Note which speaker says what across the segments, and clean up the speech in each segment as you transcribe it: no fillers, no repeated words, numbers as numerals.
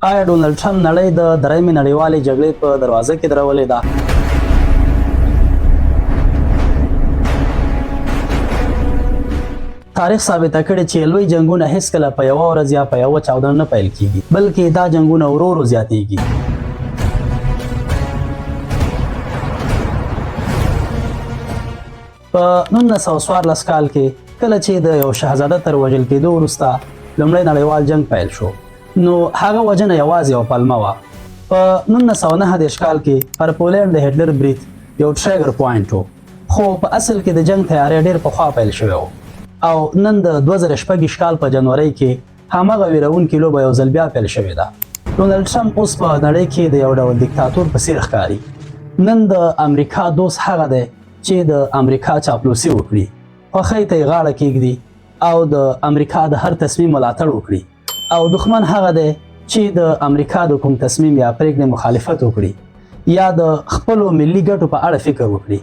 Speaker 1: آیا ډونالډ ټرمپ نړۍ د درېیمې نړیوالې جګړې په دروازه کې درولې ده؟ تاریخ ثابته کړې چې لوی جنګونه هیڅکله په یوه ورځ یا په یوه چاودنه نه پیل کیږي، بلکې دا جنګونه ورو ورو زیاتیږي. په 1914 کال کې کله چې د یو شهزاده تر وژل کېدو وروسته لومړی نړیوال جنګ پیل شو، نو هغه وجنه یوازې یو پلمه وه. په 1939 کال کې پر پولینډ د هټلر برید یو ټریګر پوینټ و، خو په اصل کې د جنګ تیاری ډېر پخوا پیل شوی و، او نن د 2016 کال په جنوري کې هماغه ویرونکې لوبه یو ځل بیا پیل شوې ده. ډونالډ ټرمپ اوس په نړۍ کې د یو ډول دیکتاتور په څیر ښکاري. نن د امریکا دوست هغه دی چې د امریکا چاپلوسي وکړي، خوښۍ ته یې غاړه کېږدي او د امریکا د هر تصمیم ملاتړ وکړي، او دښمن هغه دی چې د امریکا د کوم تصمیم یا پرېکړې مخالفت وکړي یا د خپلو ملي ګټو په اړه فکر وکړي.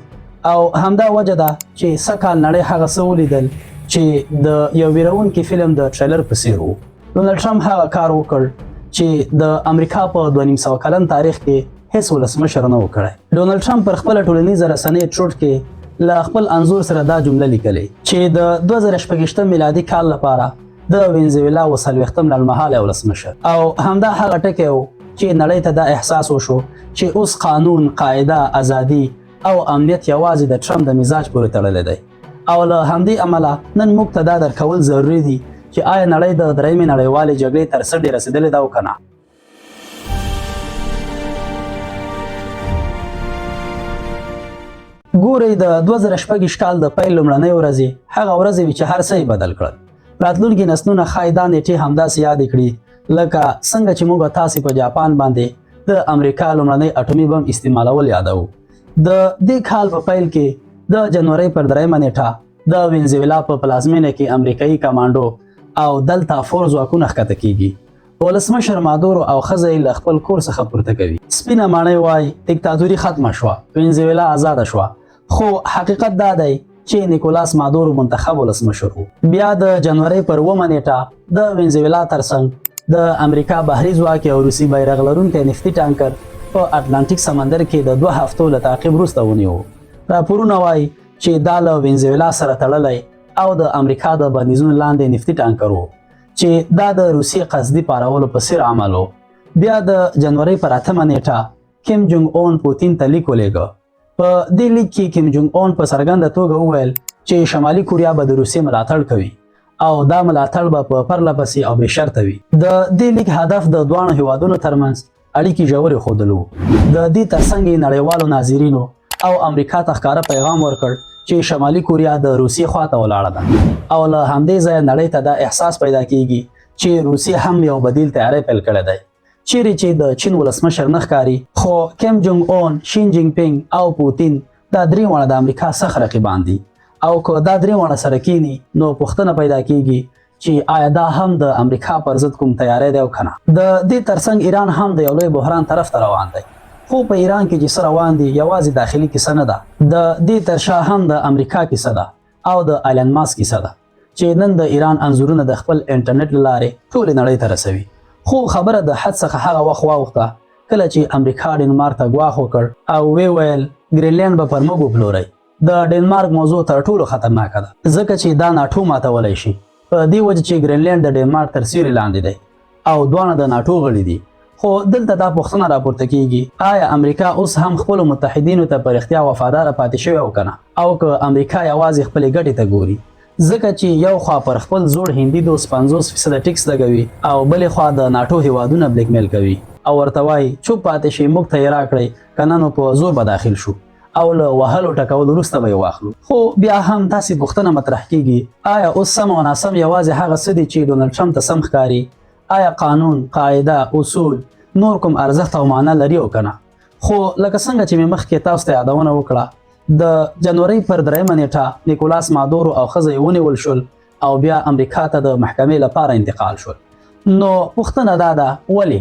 Speaker 1: او همدا وجه ده چې سږکال نړۍ هغه څه ولیدل چې د یو ویرونکي فلم د ټریلر په څیر و. ډونالډ ټرمپ هغه کار وکړ چې د امریکا په 250 کلن تاریخ کې هیڅ ولسمشر نه و کړی. ډونالډ ټرمپ پر خپله ټولنیزه رسنۍ ټروټ کې له خپل انځور سره دا جمله لیکلې چې د 2016 میلادي کال لپاره د وینزویلا و 40 لنډمهاله ولسمشر. او همدا هغه ټکی و چې نړۍ ته دا احساس وشو چې اوس قانون، قاعده، ازادي او امنیت یوازې د ټرمپ د مزاج پورې تړلی دی. او له همدې امله نن موږ ته دا درکول ضروري دي چې آیا نړۍ د درېیمې نړیوالې جګړې تر سډې رسېدلې ده او که نه. ګورئ، د 2016 کال د پیل لومړنۍ ورځې هغه ورځې وې چې هر څه یې بدل کړل. راتلونکي نسلونه ښایي دا نیټې همداسې یادې کړي لکه څنګه چې موږ تاسې په جاپان باندې د امریکا لومړنۍ اټومي بم استعمالول یادوو. د دې کال په پیل کې د جنوري پر 3 نیټه د وینزویلا په پلازمینه کې امریکایي کمانډو او دلتا فورس ځواکونه ښکته کیږي. ولسمشر مادورو او ښځه یې له خپل کور څخه پورته کوي. سپینه ماڼۍ وایي دیکتاتوري ختمه شوه، وینزویلا آزاده شوه، خو حقیقت دا دی چې نیکولاس مادورو منتخب ولسمشر و. بیا د جنوري پر 9 نیټه د وینزویلا ترڅنګ د امریکا بحري ځواک او روسي بیرغ لرونکی نفتي ټانکر په اټلانټیک سمندر کې د 2 هفتو له تعقیب وروسته ونیو. راپورونه وایي چې دا له وینزویلا سره تړلی او د امریکا د بندیزونو لاندې نفتي ټانکر و چې دا د روسیې قصدي پارولو په څیر عمل و. بیا د جنوري پر 8 نیټه کیم جونګ اون پوتین ته لیک ولېږه. په دې لیک کې کیم جونګ اون په څرګنده توګه وویل چې شمالي کوریا به د روسیې ملاتړ کوي او دا ملاتړ به په پرله پسې او بې شرطه وي. د دې لیک هدف د دواړو هیوادونو ترمنځ اړیکې ژورې ښودلو. د دې ترڅنګ یې نړیوالو ناظرینو او امریکا ته ښکاره پیغام ورکړ چې شمالي کوریا د روسیې خواته ولاړه ده، او له همدې ځایه نړۍ ته دا احساس پیدا کیږي چې روسیې هم یو بدیل تیاری پیل کړی دی. چیرې چې د چین ولسمشر نه ښکاري، خو کیم جونګ اون، شین جینګ پینګ او پوتین دا درې واړه د امریکا سخت رقیبان دي، او که دا درې واړه سره کینی نو پوښتنه پیدا کیږي چې آیا دا هم د امریکا پر ضد کوم تیاری دی او که نه. د دې ترڅنګ ایران هم د یو لوی بحران طرف ته روان دی، خو په ایران کې چې څه روان دي یوازې داخلي کیسه نه ده، د دې تر شا هم د امریکا کیسه ده او د ایلان ماسک کیسه ده چې نن د ایران انځورونه د خپل انټرنیټ له لارې ټولې نړۍ ته رسوي. خو خبره د حد څخه هغه وخت واوښته کله چې امریکا ډنمارک ته ګواښ وکړ او ویې ویل ګرینلینډ به پر موږ وپلورئ. د ډنمارک موضوع تر ټولو خطرناکه ده ځکه چې دا ناټو ماتولی شي، په دې وجه چې ګرینلینډ د ډنمارک تر سیوري لاندې دی او دواړه د ناټو غړي دي. خو دلته دا پوښتنه راپورته کیږي آیا امریکا اوس هم خپلو متحدینو ته په رښتیا وفاداره پاتې شوې او که نه، او که امریکا یوازې خپلې ګټې ته ګوري. ځکه چې یو خوا پر خپل زوړ هندي دوست 50% ټیکس لګوي او بلې خوا د ناټو هیوادونه بلیک میل کوي او ورته وایي چوپ پاتې شي، موږ ته یې راکړئ که نه نو په زور به داخل شو او له وهلو ټکولو وروسته به یې واخلو. خو بیا هم تاسې پوښتنه مطرح کیږي آیا اوس سم او ناسم یوازې هغه څه دي چې ډونالډ ټرمپ ته سم ښکاري؟ آیا قانون، قاعده، اصول نور کوم ارزښت او معنا لري او که نه؟ خو لکه څنګه چې مې مخکې تاسو ته یادونه وکړه، د جنوري پر 3 نیټه نیکولاس مادورو او ښځه یې ونیول شول او بیا امریکا ته د محکمې لپاره انتقال شول. نو پوښتنه دا ده ولې؟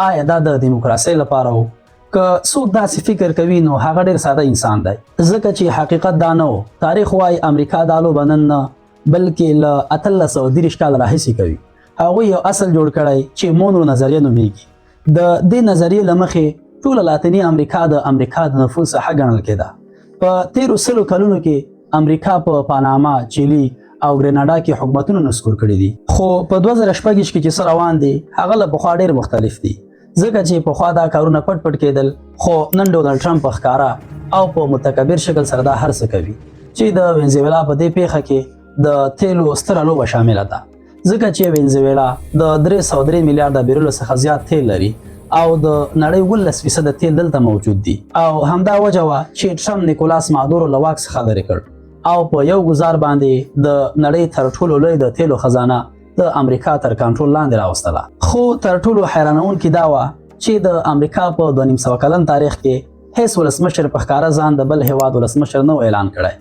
Speaker 1: آیا دا د دیموکراسۍ لپاره و؟ که څوک داسې فکر کوي نو هغه ډېر ساده انسان دی، ځکه چې حقیقت دا نه و. تاریخ وایي امریکا دا لوبه نن نه بلکې له 1830 کال راهیسې کوي. هغوی یو اصل جوړ کړی چې مونرو نظریه نومیږي د دې نظریې له مخې ټوله لاتینی امریکا د امریکا د نفوس ساحه ګڼل کېده. په تیرو سلو کلونو کې امریکا په پاناما، چیلي او ګریناډا کې حکومتونه نسکور کړي دي. خو په 2016 کې چې څه روان دي هغه له پخوا ډېر مختلف دي، ځکه چې پخوا دا کارونه پټ پټ کېدل، خو نن ډونالډ ټرمپ په ښکاره او په متکبر شکل سره دا هر څه کوي. چې د وینزویلا په دې پیښه کې د تیلو ستره لوبه شامله ده، ځکه چې وینزویلا د 303 میلیارډ بیرلو څخه زیات تیل لري او د نړۍ 19% تیل دلته موجود دي. او همدا وجه وه چې ټرمپ نیکولاس مادورو له واک څخه لرې کړ او په یو ګزار باندې د نړۍ تر ټولو لوی د تیلو خزانه د امریکا تر کنټرول لاندې راوستله. خو تر ټولو حیرانونکې دا وه چې د امریکا په 2.5 کلن تاریخ کې هیڅ ولسمشر په ښکاره ځان د بل هیواد ولسمشر نه اعلان کړی،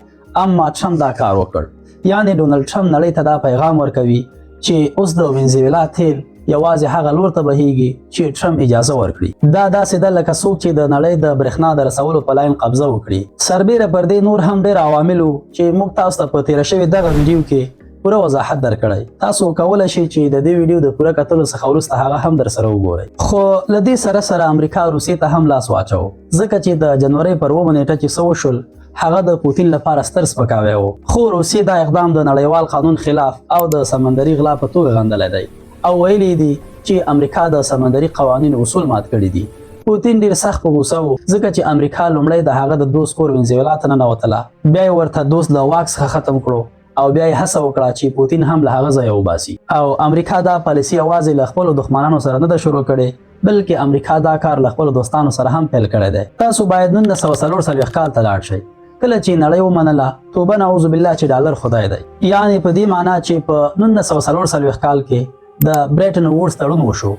Speaker 1: اما ټرمپ دا کار وکړ. یعنې ډونالډ ټرمپ نړۍ ته دا پیغام ورکوي چې اوس د وینزویلا تیل یوازې هغه لور ته بهیږي چې ټرمپ اجازه ورکړي. دا داسې ده لکه څوک چې د نړۍ د برېښنا د رسولو په لاین قبضه وکړي. سربیره پر دې نور هم ډېر عوامل وو چې موږ تاسو ته په تېره شوې دغه ویډیو کې پوره وضاحت درکړی. تاسو کولی شئ چې د دې ویډیو د پوره کتلو څخه وروسته هغه هم در سره وګورئ. خو له دې سره سره امریکا روسیې ته هم لاس واچو، ځکه چې د جنورۍ پر 9 نیټه چې څه وشول هغه د پوتین لپاره ستر سپکاوی و. خو روسیې دا اقدام د نړیوال قانون خلاف او د سمندري غلا په توګه غندلی دی او ویلي دي چې امریکا د سمندري قوانینو اصول مات کړي دي. پوتین ډیر سخت په غوسه و، ځکه چې امریکا لومړی د هغه د دوست کور وینزویلا ته ننوتله، بیا یې ورته دوست له واک څخه ختم کړو او بیا یې هڅه وکړه چې پوتین هم له هغه ځایه وباسي. او امریکا دا پالیسي یوازې له خپلو دښمنانو سره نه ده شروع کړې، بلکې امریکا دا کار له خپلو دوستانو سره هم پیل کړی دی. تاسو باید 1944 کال ته لاړ شئ، کله چې نړۍ ومنله توبه نعوذ بالله چې ډالر خدای دی. یعنې په دې معنی چې په 1944 کال کې د برټن ووډز تړون وشو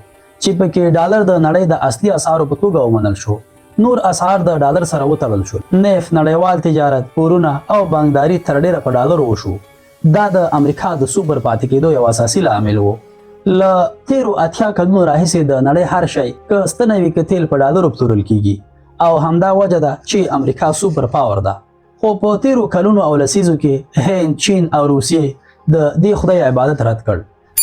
Speaker 1: چې پکې ډالر د نړۍ د اصلي اسعارو په توګه ومنل شو. نور اسعار د ډالر سره وتړل شول. نفت، نړیوال تجارت، پورونه او بانکداري تر ډیره په ډالرو وشو. دا د امریکا د سوپر پاتې کېدو یو اساسي لامل و. له تیرو 80 کلونو راهیسې د نړۍ هر شی که ستنه وي که تیل په ډالرو پلورل کیږي او همدا وجه ده چې امریکا سوپر پاور ده. خو په تیرو کلونو او لسیزو کې هند، چین او روسیې د دې خدای عبادت رد کړ.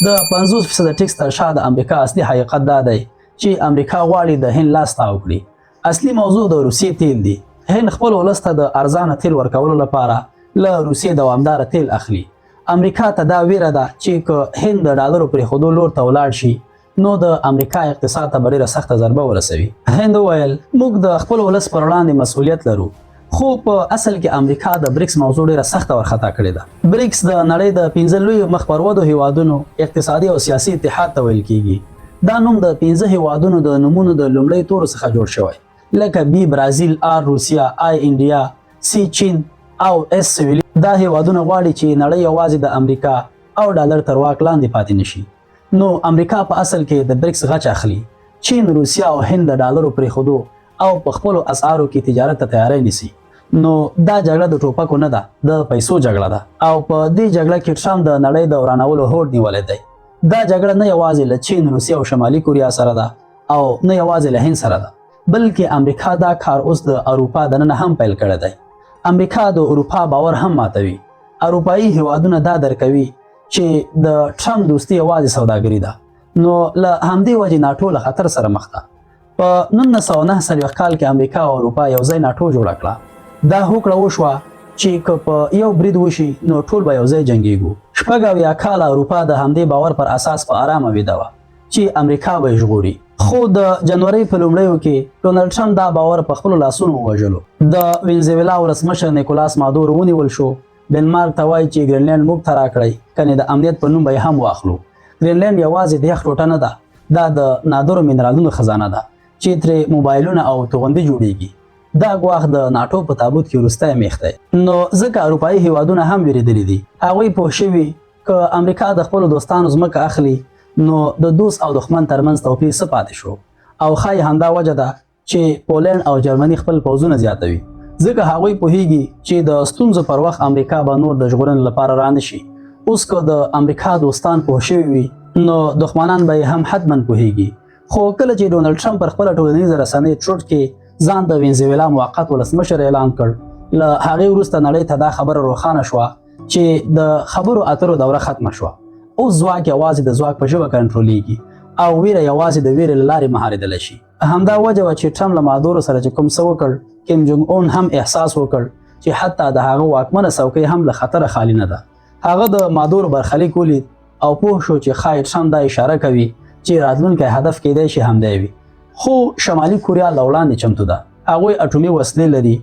Speaker 1: د 50% ټیکس تر شا د امریکا اصلي حقیقت دا دی چې امریکا غواړي د هند لاس تاو کړي. اصلي موضوع د روسیې تیل دی. هند خپل ولس ته د ارزانه تیل ورکولو لپاره له روسیې دوامداره تیل اخلي. امریکا ته دا ویره ده چې که هند د ډالرو پرېښودو لور ته ولاړ شي نو د امریکا اقتصاد ته به ډېره سخته ضربه ورسوي. هند وویل موږ د خپل ولس پر وړاندې مسؤلیت لرو. خو په اصل کې امریکا د بریکس موضوع ډیره سخته ورخطا کړې ده. بریکس د نړۍ د 15 لویو مخ پرودو هیوادونو اقتصادي او سیاسي اتحاد ته ویل کیږي. دا نوم د 15 هیوادونو د نومونو د لومړۍ تورو څخه جوړ شوی، لکه بی برازیل، آر روسیا، آی انډیا، سی چین او اس سویلي. دا هیوادونه غواړي چې نړۍ یوازې د امریکا او ډالر تر واک لاندې پاتې نشي. نو امریکا په اصل کې د بریکس غچ اخلي. چین، روسیا او هند د ډالرو پرېښودو او په خپلو اسعارو کې تجارت ته تیاری نیسي. نو دا جګړه د ټوپکو نه ده، د پیسو جګړه ده او په دې جګړه کې ټرمپ د نړۍ د ورانولو هوډ نیولی دی. دا جګړه نه یوازې له چین، روسیه او شمالي کوریا سره ده او نه یوازې له هند سره ده، بلکې امریکا دا کار اوس د اروپا دننه هم پیل کړی دی. امریکا د اروپا باور هم ماتوي. اروپایي هیوادونه دا درکوي چې د ټرمپ دوستي یوازې سوداګري ده. نو له همدې وجې ناټو له خطر سره مخ ده. په 1949 کال کې امریکا او اروپا یو ځای ناټو جوړه کړه. دا هوکړه وشوه چې که په یو برید وشي نو ټول به یو ځای جنګیږو. 80 کاله اروپا د همدې باور پر اساس په آرامه ویده وه چې امریکا به یې ژغوري. خو د جنورۍ په لومړیو کې ډونالډ ټرمپ دا باور په خپلو لاسونو ووژلو. د وینزویلا ولسمشر نیکولاس مادورو ونیول شو. ډنمارک ته وایي چې ګرینلینډ موږ ته راکړئ، کنې د امنیت په نوم به یې هم واخلو. ګرینلینډ یوازې د یخ ټوټه نه ده، دا د نادرو منرالونو خزانه ده چې ترې موبایلونه او توغندي جوړیږي. دا ګواښ د ناټو په تابوت کې وروستی میخ دی. نو ځکه اروپایي هیوادونه هم ویرېدلي دي. هغوی پوه شوي که امریکا د خپلو دوستانو ځمکه اخلي نو د دوست او دښمن ترمنځ توپیر څه پاتې شو. او ښایي همدا وجه ده چې پولنډ او جرمني خپل پوځونه زیاتوي، ځکه هغوی پوهیږي چې د ستونزو پر وخت امریکا به نور د ژغورنې لپاره رانشي. اوس که د امریکا دوستان پوه شوي وي نو دښمنان به هم حتما پوهیږي. خو کله چې ډونالډ ټرمپ پر خپله ټولنیزه رسنۍ ټروټ کې ځان د وینزویلا موقت ولسمشر اعلان کړ، له هغې وروسته نړۍ ته دا خبره روښانه شوه چې د خبرو اترو دوره ختمه شوه. اوس ځواک یوازې د ځواک په ژبه کنټرولېږي او ویره یوازې د ویرې له لارې مهارېدلی شي. همدا وجه وه چې ټرمپ له مادورو سره چې کوم څه وکړ، کیم جونګ اون هم احساس وکړ چې حتی د هغه واکمنه څوکۍ هم له خطره خالي نه ده. هغه د مادورو برخلیک ولید او پوه شو چې ښایي ټرمپ دا اشاره کوي چې راتلونکی هدف کیدای شي همدی وي. خو شمالي کوریا له وړاندې چمتو ده. هغوی اټومي وسلې لري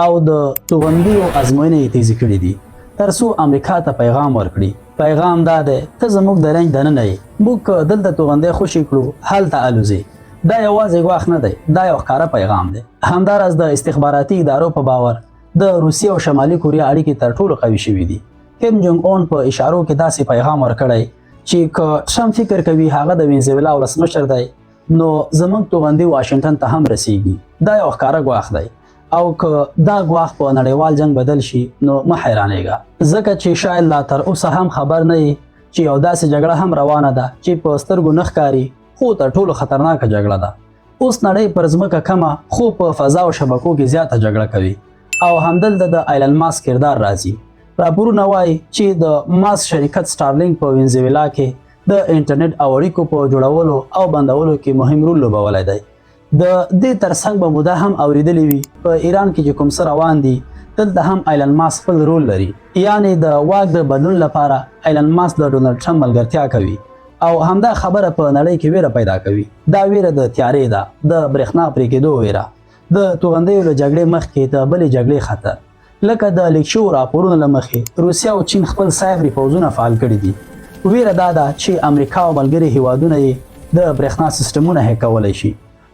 Speaker 1: او د توغندیو ازموینې یې تیزې کړي دي تر څو امریکا ته پیغام ورکړي. پیغام دا دی ته زموږ د رنج دننه یې، موږ که دلته توغندۍ خوشي کړو هلته الوځي. دا یوازې ګواښ نه دی، دا یو ښکاره پیغام دی. همداراز د استخباراتي ادارو په باور د روسیې او شمالي کوریا اړیکې تر ټولو قوي شوي دي. کیم جونګ اون په اشارو کې داسې پیغام ورکړی چې که ټرمپ فکر کوي هغه د وینزویلا ولسمشر دی نو زموږ توغندۍ واشنګټن ته هم رسیږي. دا یو ښکاره ګواښ دی او که دا ګواښ په نړیوال جنګ بدل شي نو مه حیرانېږه، ځکه چې شاید لا تر اوسه هم خبر نه یې چې یو داسې جګړه هم روانه ده چې په سترګو نه ښکاري خو تر ټولو خطرناکه جګړه ده. اوس نړۍ پر ځمکه کمه خو په فضا او شبکو کې زیاته جګړه کوي او همدلته د ایلان ماسک کردار راځي. راپورونه وایي چې د ماسک شرکت سټارلینګ په وینزویلا کې د انټرنیټ او اړیکو په جوړولو او بندولو کې مهم رول لوبولی دی. د دې ترڅنګ به مو دا هم اورېدلی وي په ایران کې چې کوم څه روان دي دلته هم ایلان ماسک خپل رول لري. یعنې د واک د بدلون لپاره ایلان ماسک د ډونالډ ټرمپ ملګرتیا کوي او همدا خبره په نړۍ کې ویره پیدا کوي. دا ویره د تیارې ده، د برېښنا پرې کېدو ویره، د توغندیو له جګړې مخکې د بلې جګړې خطر. لکه د لیک شوو راپورونو له مخې روسیه او چین خپل سایبري پوځونه فعال کړي دي. ویره دا ده چې امریکا او ملګري هیوادونه یې د برېښنا سیسټمونه هیک کولی شي.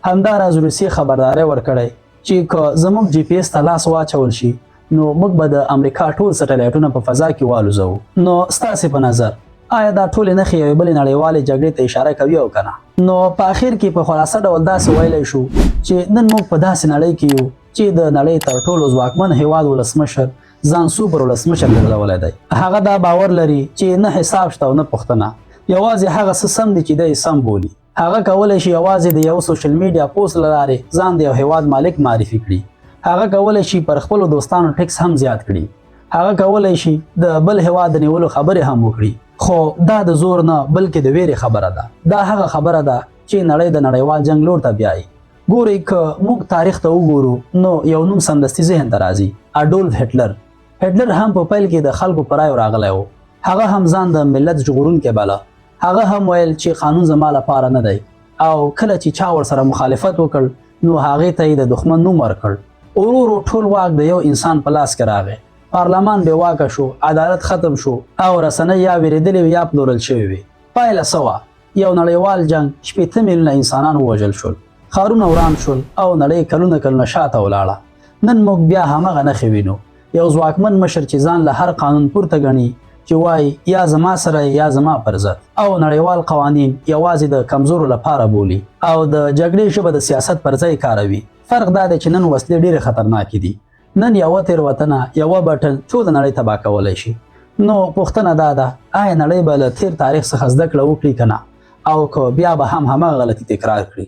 Speaker 1: همداراز روسیې خبرداری ورکړی چې که زموږ جی پی ایس ته لاس واچول شي نو موږ به د امریکا ټول سټلایټونه په فضا کې والوځو. نو ستاسې په نظر آیا دا ټولې نښې یوې بلې نړیوالې جګړې ته اشاره کوي او که نه؟ نو په اخر کې په خلاصه ډول داسې ویلی شو چې نن موږ په داسې نړۍ کې یو چې د نړۍ تر ټولو ځواکمن هیواد ولسمشر ځان سوپر ولسمشر ګرځولی دی. هغه دا باور لري چې نه حساب شته او نه پوښتنه، یوازې هغه څه سم دي چې دی سم بولي. هغه کولی شي یوازې د یو سوشل میډیا پوسټ له لارې ځان د یو هیواد مالک معرفي کړي. هغه کولی شي پر خپلو دوستانو ټیکس هم زیات کړي. هغه کولی شي د بل هیواد د نیولو خبرې هم وکړي. خو دا د زور نه بلکې د ویرې خبره ده. دا هغه خبره ده چې نړۍ د نړیوال جنګ لور ته بیایي. ګورئ که موږ تاریخ ته وګورو نو یو نوم سمدستي ذهن ته راځي، اډولف هټلر. هټلر هم په پیل کې د خلکو په رایو راغلی و. هغه هم ځان د ملت ژغورونکی باله. هغه هم ویل چې قانون زما لپاره نه دی او کله چې چا ورسره مخالفت وکړ نو هغې ته یې د دښمن نوم ورکړ. ورو ورو ټول واک د یو انسان په لاس کې راغی. پارلمان بې واکه شو، عدالت ختم شو او رسنۍ یا ویرېدلې وي یا پلورل شوې وي. پایله څه وه؟ یو نړیوال جنګ، 8 میلیونه انسانان ووژل شول، ښارونه وران شول او نړۍ کلونه کلونه شاته ولاړه. نن موږ بیا همغه نښې وینو. یو ځواکمن مشر چې ځان له هر قانون پورته ګڼي چې وایي یا زما سره یا زما پر ضد، او نړیوال قوانین یوازې د کمزورو لپاره بولي او د جګړې ژبه د سیاست پر ځای کاروي. فرق دا دی چې نن وسلې ډېرې خطرناکې دي. نن یوه تېروتنه، یوه بټن ټوله نړۍ تباه کولی شي. نو پوښتنه دا ده آیا نړۍ به له تېر تاریخ څخه زده کړه وکړي که نه، او که بیا به هم همغه غلطي تکرار کړي؟